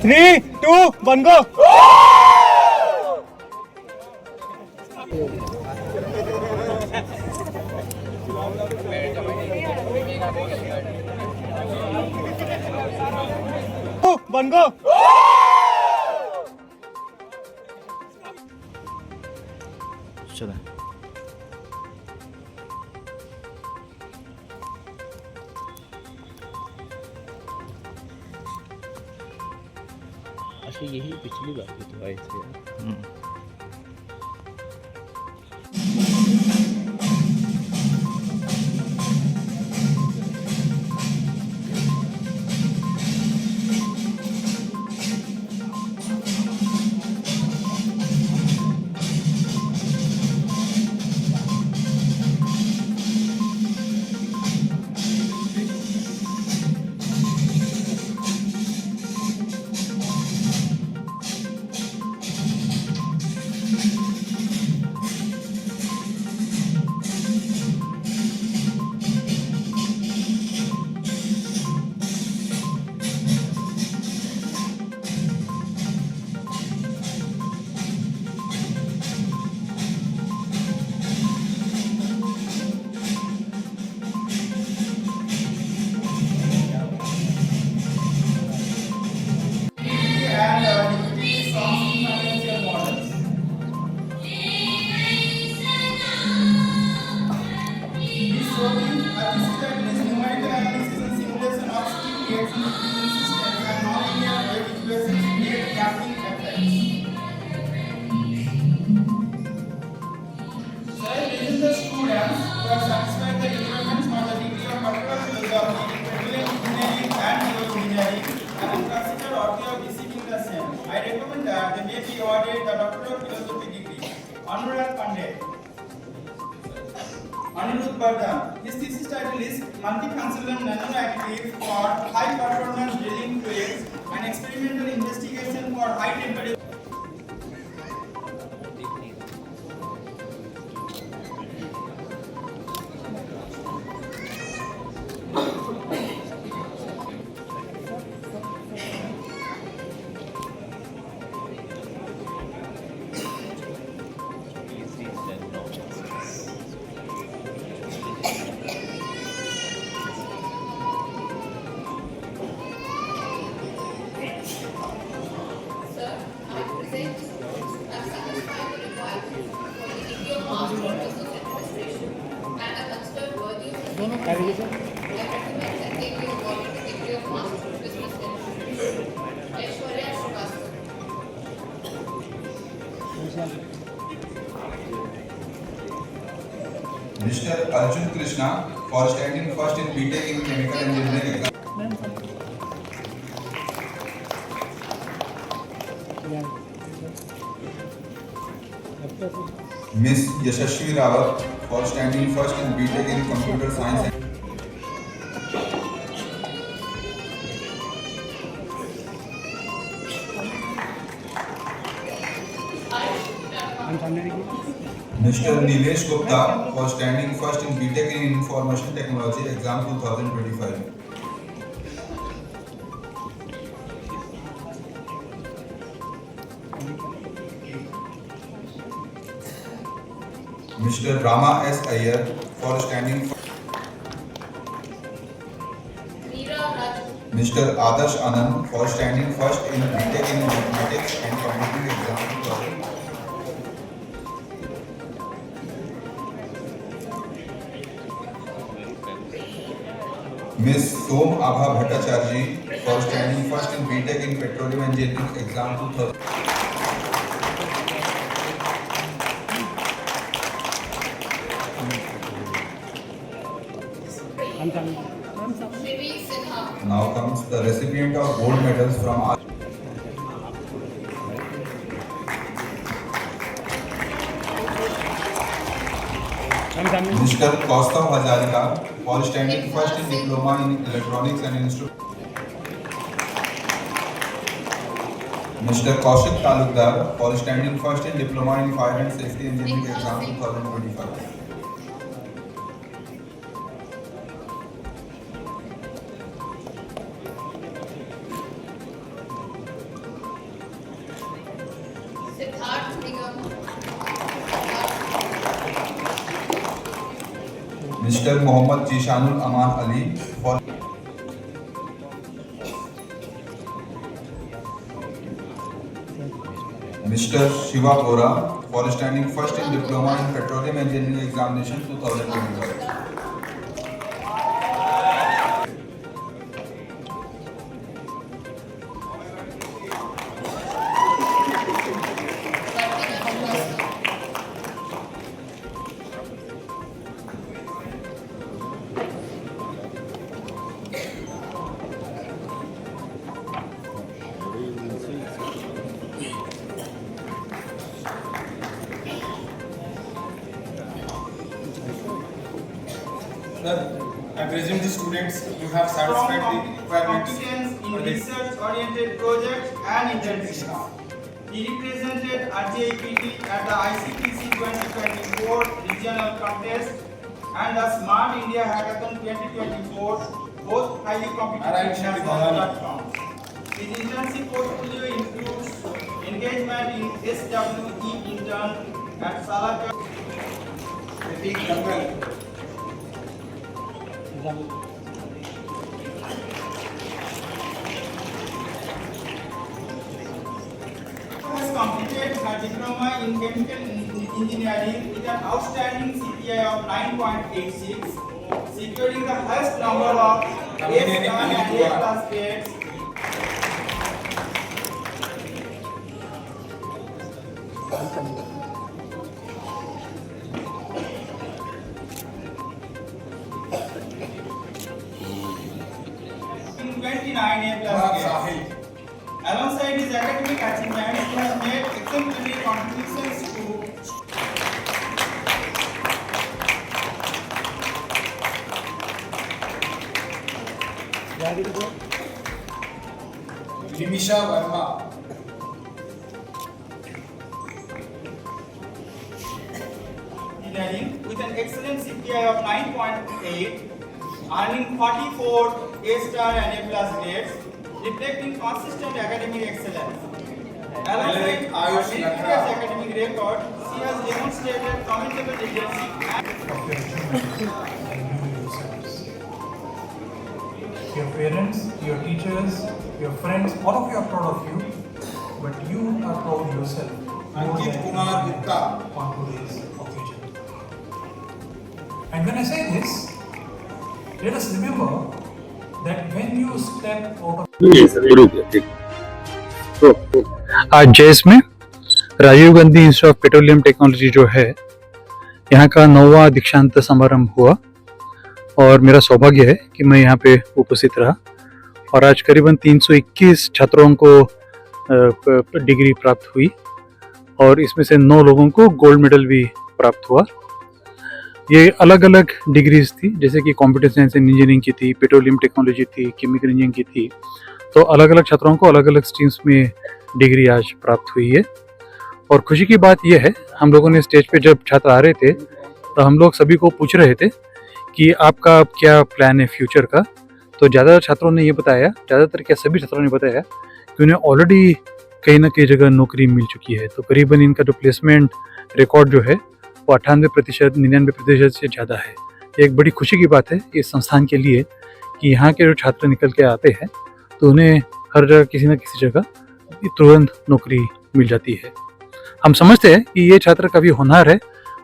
3, 2, 1, go! One go! चला अच्छा यही पिछली बार भी तो आए थे। Anirudh Bardhan. His thesis title is Multifunctional Nanoactive for High Performance Drilling Fluids and Experimental Investigation for High Temperature. Mr. Arjun Krishna for standing first in BTech in Chemical Engineering. Miss Yashashvi Rawat for standing first in BTech in Computer Science. Mr. Nilesh Gupta for standing first in BTech in Information Technology Exam 2025. Mr. Rama S. Iyer for standing first. Mr. Adarsh Anand for standing first in BTech in Mathematics and Computing Exam 2025. Ms. Som Abha Bhattacharya for standing first in BTech in Petroleum Engineering Exam 2000. Now comes the recipient of gold medals from Mr. Kaustav Hazarika for standing first in Diploma in Electronics and Instrument. Mr. Kaushik Talukdar for standing first in Diploma in Fire and Safety Engineering Exam 2025. Mr. Mohammad Jishanul Aman Ali for Mr. Shiva Bora for standing first in Diploma in Petroleum Engineering Examination 2021. I presume the students you have satisfied the requirements competence in research-oriented projects and internships. He represented RJIPT at the ICTC 2024 regional contest and the Smart India Hackathon 2024, both highly competitive national platforms. His internship portfolio includes engagement in SWE intern at Salakar. Has completed her diploma in chemical engineering with an outstanding CPI of 9.86, securing the highest number of A+ grades. In 29 A+ grades. Alongside his academic achievements, he has made exemplary contributions to Nimisha Verma. engineering with an excellent CPI of 9.8, earning 44 A* and A+ grades, reflecting consistent academic excellence. Alongside her illustrious academic record, she has demonstrated commendable leadership and Your parents, your teachers, your friends, all of you are proud of you, but you are proud yourself. Ankit Kumar Gupta. On today's occasion. And when I say this, let us remember that when you step out of आज जेएस में Rajiv Gandhi institute of petroleum technology जो है यहाँ का 9वां दीक्षांत समारंभ हुआ और मेरा सौभाग्य है कि मैं यहाँ पे उपस्थित रहा और आज करीबन 321 छात्रों को डिग्री प्राप्त हुई और इसमें से 9 लोगों को गोल्ड मेडल भी प्राप्त हुआ। ये अलग अलग डिग्रीज थी, जैसे कि कंप्यूटर साइंस एंड इंजीनियरिंग की थी, पेट्रोलियम टेक्नोलॉजी थी, केमिकल इंजीनियरिंग की थी। तो अलग अलग छात्रों को अलग अलग स्ट्रीम्स में डिग्री आज प्राप्त हुई है। और खुशी की बात यह है, हम लोगों ने स्टेज पे जब छात्र आ रहे थे तो हम लोग सभी को पूछ रहे थे कि आपका क्या प्लान है फ्यूचर का। तो ज़्यादातर छात्रों ने ये बताया, ज़्यादातर क्या सभी छात्रों ने बताया कि उन्हें ऑलरेडी कहीं ना कहीं जगह नौकरी मिल चुकी है। तो करीबन इनका जो प्लेसमेंट रिकॉर्ड जो है वो 98%, 99% से ज़्यादा है। ये एक बड़ी खुशी की बात है इस संस्थान के लिए कि यहाँ के जो छात्र निकल के आते हैं तो उन्हें हर जगह किसी न किसी जगह तुरंत नौकरी मिल जाती है। हम समझते हैं कि ये छात्र का भी होनहार है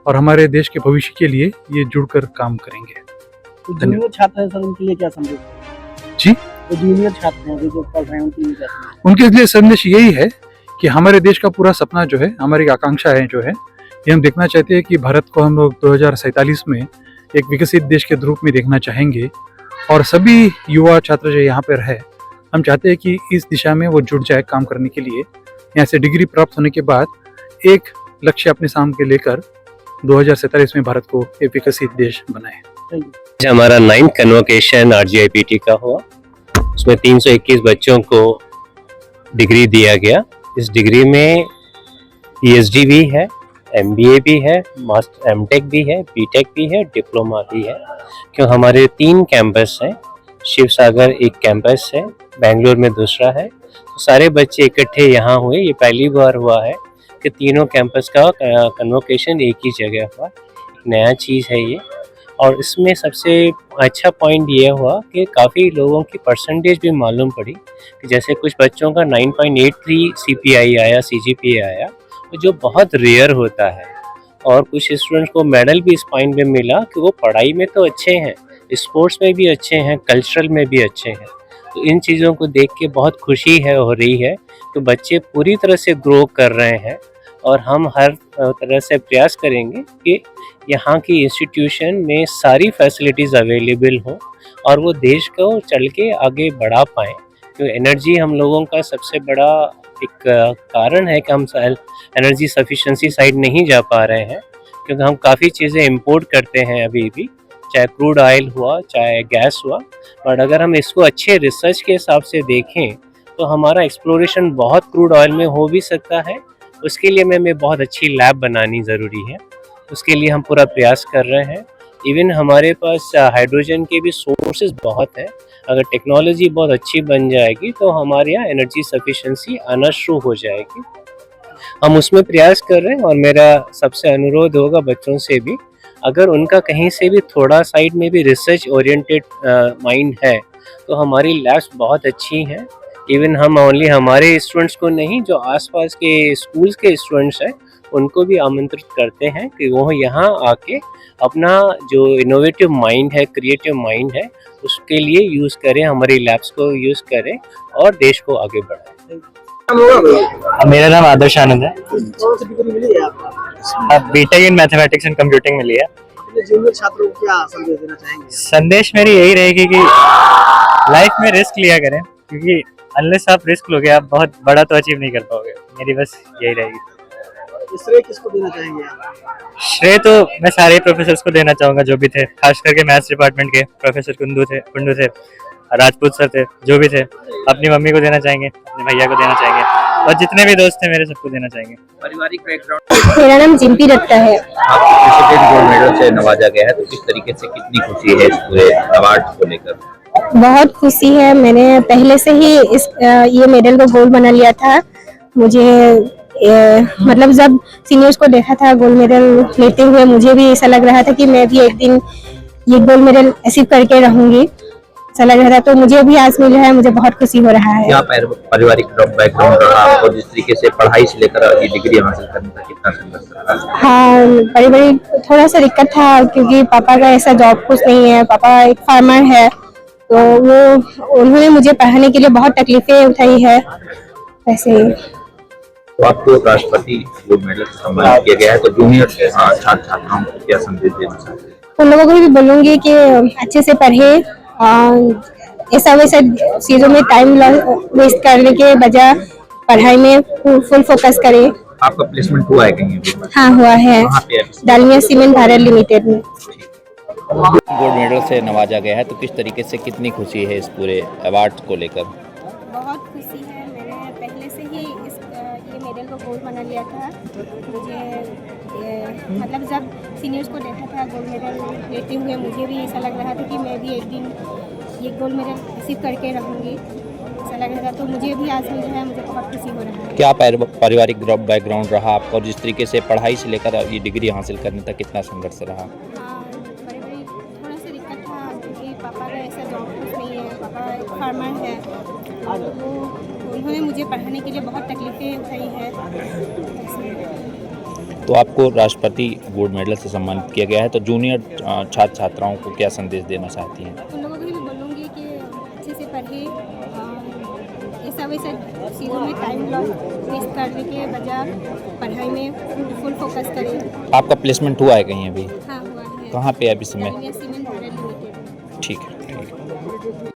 और हमारे देश के भविष्य के लिए ये जुड़कर काम करेंगे। तो जूनियर छात्र हैं सर, उनके लिए क्या संदेश जी? तो जूनियर छात्र हैं जो पढ़ रहे हैं उनके लिए क्या संदेश? उनके लिए संदेश यही है कि हमारे देश का पूरा सपना जो है, हमारी आकांक्षा है जो है, ये हम देखना चाहते हैं कि भारत को हम लोग 2047 में एक विकसित देश के रूप में देखना चाहेंगे। और सभी युवा छात्र जो यहाँ पर है, हम चाहते हैं कि इस दिशा में वो जुड़ जाए काम करने के लिए। यहाँ से डिग्री प्राप्त होने के बाद एक लक्ष्य अपने सामने लेकर 2047 में भारत को एक विकसित देश बनाए। हमारा 9th कन्वोकेशन RJIPT का हुआ, उसमें 321 बच्चों को डिग्री दिया गया। इस डिग्री में PhD भी है, MBA भी है, मास्टर MTech भी है, BTech भी है, डिप्लोमा भी है। क्यों हमारे 3 कैंपस हैं, शिव सागर एक कैंपस है, बेंगलोर में दूसरा है। तो सारे बच्चे इकट्ठे यहाँ हुए, ये पहली बार हुआ है कि तीनों कैंपस का कन्वोकेशन एक ही जगह हुआ। नया चीज़ है ये, और इसमें सबसे अच्छा पॉइंट ये हुआ कि काफ़ी लोगों की परसेंटेज भी मालूम पड़ी कि जैसे कुछ बच्चों का 9.83 CPI आया, CGPA आया, तो जो बहुत रेयर होता है, और कुछ स्टूडेंट्स को मेडल भी इस पॉइंट पे मिला कि वो पढ़ाई में तो अच्छे हैं, स्पोर्ट्स में भी अच्छे हैं, कल्चरल में भी अच्छे हैं। तो इन चीज़ों को देख के बहुत खुशी हो रही है कि बच्चे पूरी तरह से ग्रो कर रहे हैं, और हम हर तरह से प्रयास करेंगे कि यहाँ की इंस्टीट्यूशन में सारी फैसिलिटीज़ अवेलेबल हों और वो देश को चल के आगे बढ़ा पाएँ। क्योंकि एनर्जी हम लोगों का सबसे बड़ा एक कारण है कि हम एनर्जी सफिशिएंसी साइड नहीं जा पा रहे हैं, क्योंकि हम काफ़ी चीज़ें इंपोर्ट करते हैं अभी भी, चाहे क्रूड ऑयल हुआ, चाहे गैस हुआ। बट अगर हम इसको अच्छे रिसर्च के हिसाब से देखें तो हमारा एक्सप्लोरेशन बहुत क्रूड ऑयल में हो भी सकता है। उसके लिए हमें बहुत अच्छी लैब बनानी ज़रूरी है, उसके लिए हम पूरा प्रयास कर रहे हैं। इवन हमारे पास हाइड्रोजन के भी सोर्सेज बहुत हैं। अगर टेक्नोलॉजी बहुत अच्छी बन जाएगी तो हमारे यहाँ एनर्जी सफिशिएंसी आना शुरू हो जाएगी। हम उसमें प्रयास कर रहे हैं, और मेरा सबसे अनुरोध होगा बच्चों से भी, अगर उनका कहीं से भी थोड़ा साइड में भी रिसर्च ओरिएंटेड माइंड है तो हमारी लैब्स बहुत अच्छी हैं। इवन हम ओनली हमारे स्टूडेंट्स को नहीं, जो आसपास के स्कूल्स के स्टूडेंट्स हैं उनको भी आमंत्रित करते हैं कि वो यहाँ आके अपना जो इनोवेटिव माइंड है, क्रिएटिव माइंड है, उसके लिए यूज़ करें, हमारी लैब्स को यूज़ करें और देश को आगे बढ़ाएं। मेरा नाम आदर्श आनंद है। कौन सी डिग्री मिली है आपको? अब B Tech in mathematics and computing मिली है। अपने जूनियर छात्रों को क्या संदेश देना चाहेंगे? संदेश मेरी यही रहेगी कि लाइफ में रिस्क लिया करें, क्योंकि अनलेस आप रिस्क लोगे आप बहुत बड़ा तो अचीव नहीं कर पाओगे। मेरी बस यही रहेगी। श्रेय किसको देना चाहेंगे आप? श्रेय तो मैं सारे प्रोफेसर्स को देना चाहूँगा जो भी थे, खास करके मैथ्स डिपार्टमेंट के प्रोफेसर कुंडू थे, राजपूत सर थे, जो भी थे। अपनी मम्मी को देना चाहेंगे, अपने भैया को देना चाहेंगे, और जितने भी दोस्त थे मेरे सबको देना चाहेंगे। पारिवारिक बैकग्राउंड। मेरा नाम जिम्पी दत्ता है। आपको गोल्ड मेडल से नवाजा गया है, तो किस तरीके से, कितनी खुशी है इस पूरे अवार्ड को लेकर? बहुत खुशी है। मैंने पहले से ही ये मेडल को गोल्ड बना लिया था। मुझे मतलब जब सीनियर्स को देखा था गोल्ड मेडल लेते हुए, मुझे भी ऐसा लग रहा था कि मैं भी एक दिन ये गोल्ड मेडल अचीव करके रहूंगी, ऐसा लग रहा था। तो मुझे भी आज मिला है, मुझे बहुत खुशी हो रहा है। क्या पारिवारिक बैकग्राउंड रहा आपको, जिस तरीके से पढ़ाई से लेकर ये डिग्री हासिल करने तक कितना संघर्ष रहा? हाँ, बड़ी थोड़ा सा दिक्कत था, क्योंकि पापा का ऐसा जॉब कुछ नहीं है। पापा एक फार्मर है, तो उन्होंने मुझे पढ़ाने के लिए बहुत तकलीफें उठाई है। ऐसे तो आपको राष्ट्रपति गोल्ड मेडल से सम्मानित किया गया है, तो जूनियर छात्र छात्राओं को क्या संदेश देना चाहते हैं? उन लोगों को भी बोलूँगी कि अच्छे से पढ़े, ऐसा वैसा चीज़ों में टाइम वेस्ट करने के बजाय पढ़ाई में फुल फोकस करें। आपका प्लेसमेंट हुआ है कहीं अभी? हाँ, हुआ है, डालमिया सीमेंट भारत लिमिटेड में। गोल्ड मेडल से नवाजा गया है, तो किस तरीके से, कितनी खुशी है इस पूरे अवार्ड को लेकर? बहुत खुशी है। मैंने पहले से ही ये मेडल को गोल्ड बना लिया था। मुझे मतलब जब सीनियर्स को देखा था गोल्ड मेडल लेते हुए, मुझे भी ऐसा लग रहा था कि मैं भी एक दिन ये गोल्ड मेडल अचीव करके रहूँगी, ऐसा लग रहा था। तो मुझे भी आज मिला है, मुझे बहुत खुशी हो रहा है। क्या पारिवारिक बैकग्राउंड रहा आपका, और जिस तरीके से पढ़ाई से लेकर ये डिग्री हासिल करने तक कितना संघर्ष रहा? बड़ी थोड़ा सा दिक्कत था, क्योंकि पापा का ऐसा जॉब कुछ नहीं है। पापा एक फार्मर है, तो उन्होंने मुझे पढ़ाने के लिए बहुत तकलीफें उठाई है। तो आपको राष्ट्रपति गोल्ड मेडल से सम्मानित किया गया है, तो जूनियर छात्र छात्राओं को क्या संदेश देना चाहती हैं? उन लोगों को भी बोलूँगी कि अच्छे से पढ़े, ऐसा वैसा चीज़ों में टाइम वेस्ट करने के बजाय पढ़ाई में फुल फोकस करें। आपका प्लेसमेंट हुआ है कहीं अभी? हाँ, हुआ है। कहाँ पे है अभी समय? Dalmia cement Bharat limited. ठीक है।